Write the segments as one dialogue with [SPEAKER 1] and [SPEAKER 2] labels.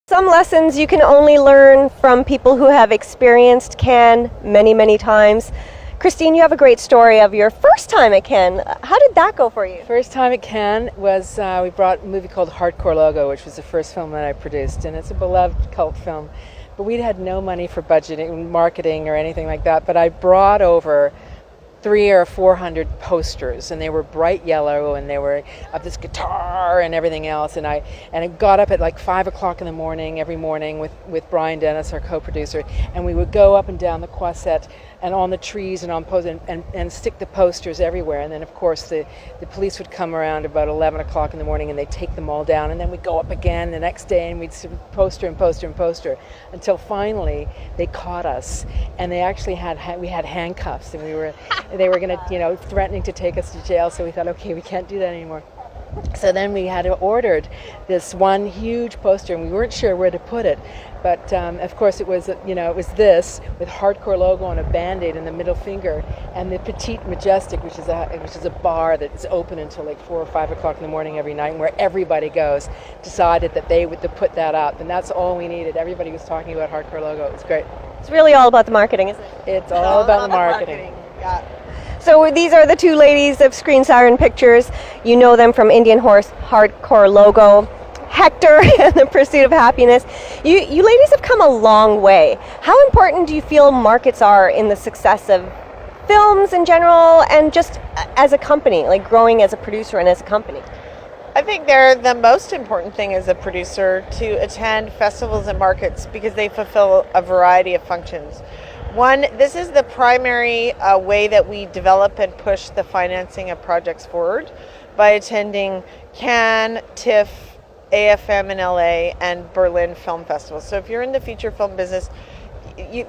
[SPEAKER 1] Some lessons you can only learn from people who have experienced Cannes many, many times. Christine, you have a great story of your first time at Cannes. How did that go for you?
[SPEAKER 2] First time at Cannes was we brought a movie called Hardcore Logo, which was the first film that I produced, and it's a beloved cult film. But we had no money for budgeting, marketing, or anything like that. But I brought over 300 or 400 posters, and they were bright yellow, and they were of this guitar and everything else. And I got up at like 5 o'clock in the morning every morning with Brian Dennis, our co-producer, and we would go up and down the Croisette and on the trees and on posts and stick the posters everywhere. And then of course the police would come around about 11 o'clock in the morning and they'd take them all down, and then we'd go up again the next day and we'd poster and poster and poster until finally they caught us, and they actually we had handcuffs, and they were going to, threatening to take us to jail. So we thought, okay, we can't do that anymore. So then we had ordered this one huge poster, and we weren't sure where to put it. But of course it was, it was this with Hardcore Logo on a Band-Aid and the middle finger, and the Petite Majestic, which is a bar that is open until like 4 or 5 o'clock in the morning every night, and where everybody goes, decided that they would put that up, and that's all we needed. Everybody was talking about Hardcore Logo. It was great.
[SPEAKER 1] It's really all about the marketing, isn't it?
[SPEAKER 2] It's all about the marketing.
[SPEAKER 1] Yeah. So these are the two ladies of Screen Siren Pictures. You know them from Indian Horse, Hardcore Logo, Hector, and The Pursuit of Happiness. You ladies have come a long way. How important do you feel markets are in the success of films in general, and just as a company, like growing as a producer and as a company?
[SPEAKER 3] I think they're the most important thing as a producer, to attend festivals and markets, because they fulfill a variety of functions. One, this is the primary way that we develop and push the financing of projects forward, by attending Cannes, TIFF, AFM in LA, and Berlin Film Festival. So if you're in the feature film business,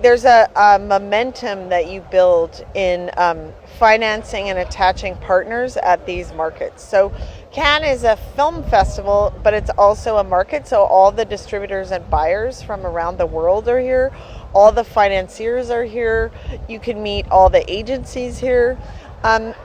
[SPEAKER 3] there's a momentum that you build in financing and attaching partners at these markets. So Cannes is a film festival, but it's also a market. So all the distributors and buyers from around the world are here. All the financiers are here. You can meet all the agencies here.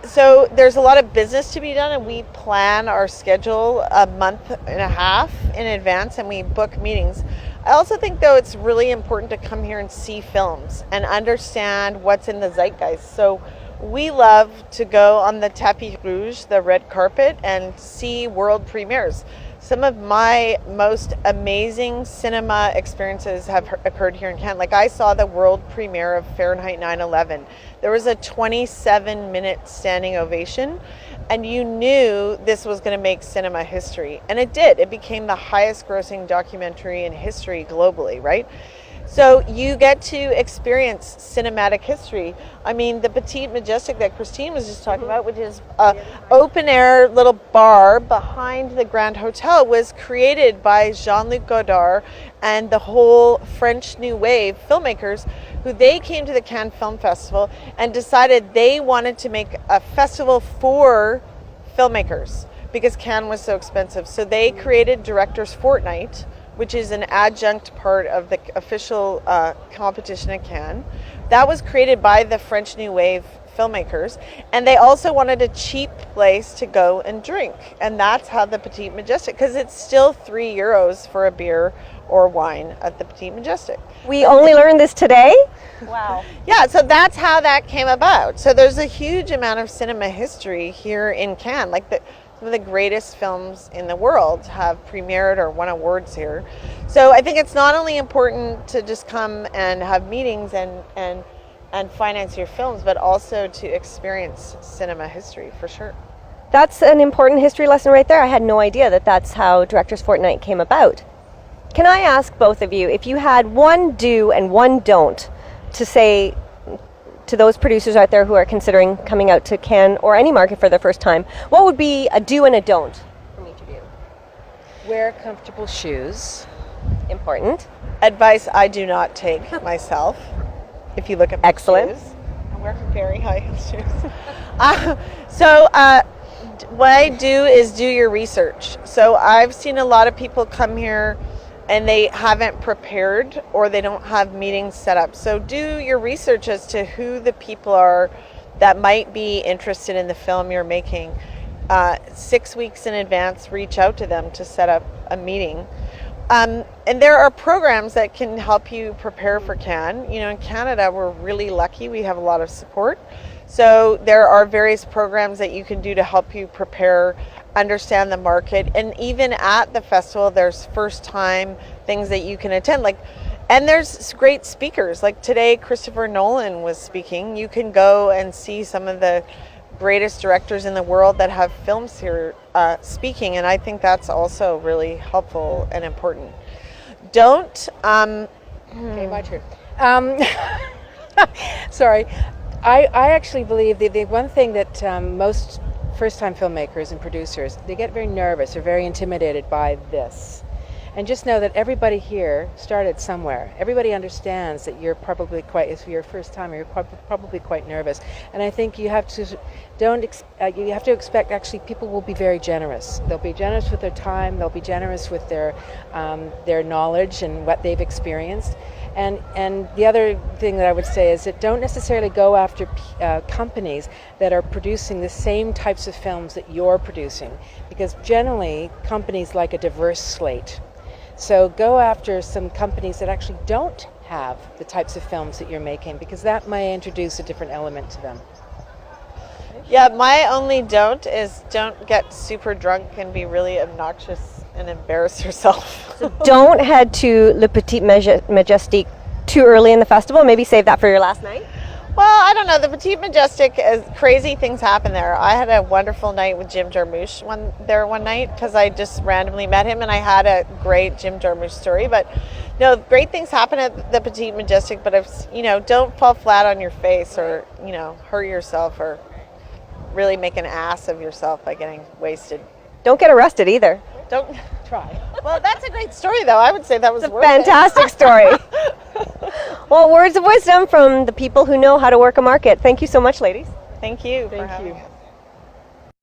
[SPEAKER 3] So there's a lot of business to be done, and we plan our schedule a month and a half in advance, and we book meetings. I also think, though, it's really important to come here and see films and understand what's in the zeitgeist. So we love to go on the tapis rouge, the red carpet, and see world premieres. Some of my most amazing cinema experiences have occurred here in Cannes. Like, I saw the world premiere of Fahrenheit 9/11. There was a 27-minute standing ovation, and you knew this was going to make cinema history. And it did. It became the highest grossing documentary in history globally, right? So you get to experience cinematic history. I mean, the Petite Majestic that Christine was just talking about, which is an open-air little bar behind the Grand Hotel, was created by Jean-Luc Godard and the whole French New Wave filmmakers, who they came to the Cannes Film Festival and decided they wanted to make a festival for filmmakers because Cannes was so expensive. So they created Directors Fortnight, which is an adjunct part of the official competition at Cannes. That was created by the French New Wave filmmakers, and they also wanted a cheap place to go and drink, and that's how the Petite Majestic, because it's still €3 for a beer or wine at the Petite Majestic.
[SPEAKER 1] We only learned this today? Wow.
[SPEAKER 3] Yeah, so that's how that came about. So there's a huge amount of cinema history here in Cannes. Like, some of the greatest films in the world have premiered or won awards here. So I think it's not only important to just come and have meetings and finance your films, but also to experience cinema history, for sure.
[SPEAKER 1] That's an important history lesson right there. I had no idea that that's how Directors Fortnight came about. Can I ask both of you, if you had one do and one don't to say to those producers out there who are considering coming out to Cannes or any market for the first time, what would be a do and a don't from each of you?
[SPEAKER 2] Wear comfortable shoes.
[SPEAKER 1] Important.
[SPEAKER 3] Advice I do not take myself. If you look at my
[SPEAKER 1] Excellent.
[SPEAKER 3] shoes, I'm wearing very high-heel shoes. What I do is do your research. So I've seen a lot of people come here and they haven't prepared, or they don't have meetings set up. So do your research as to who the people are that might be interested in the film you're making. 6 weeks in advance, reach out to them to set up a meeting. And there are programs that can help you prepare for Cannes. You know, in Canada, we're really lucky. We have a lot of support. So there are various programs that you can do to help you prepare, understand the market. And even at the festival, there's first time things that you can attend. And there's great speakers. Like today, Christopher Nolan was speaking. You can go and see some of the greatest directors in the world that have films here speaking, and I think that's also really helpful and important. Don't.
[SPEAKER 2] Okay, my turn. Sorry. I actually believe the one thing that most first-time filmmakers and producers, they get very nervous or very intimidated by this. And just know that everybody here started somewhere. Everybody understands that you're probably if you're first time, you're probably quite nervous. And I think you have to you have to expect actually people will be very generous. They'll be generous with their time. They'll be generous with their knowledge and what they've experienced. And the other thing that I would say is that don't necessarily go after companies that are producing the same types of films that you're producing, because generally companies like a diverse slate. So go after some companies that actually don't have the types of films that you're making, because that may introduce a different element to them.
[SPEAKER 3] Yeah, my only don't is don't get super drunk and be really obnoxious and embarrass yourself.
[SPEAKER 1] So don't head to Le Petit Majestic too early in the festival. Maybe save that for your last night.
[SPEAKER 3] Well, I don't know. The Petit Majestic, crazy things happen there. I had a wonderful night with Jim Jarmusch one night because I just randomly met him, and I had a great Jim Jarmusch story. But no, great things happen at the Petit Majestic. But don't fall flat on your face or hurt yourself or really make an ass of yourself by getting wasted.
[SPEAKER 1] Don't get arrested either.
[SPEAKER 3] Don't
[SPEAKER 2] Try.
[SPEAKER 3] Well, that's a great story, though. I would say that was
[SPEAKER 1] It's a
[SPEAKER 3] worth
[SPEAKER 1] fantastic story. Well, words of wisdom from the people who know how to work a market. Thank you so much, ladies.
[SPEAKER 3] Thank you for
[SPEAKER 2] Thank
[SPEAKER 3] having
[SPEAKER 2] you.
[SPEAKER 3] us.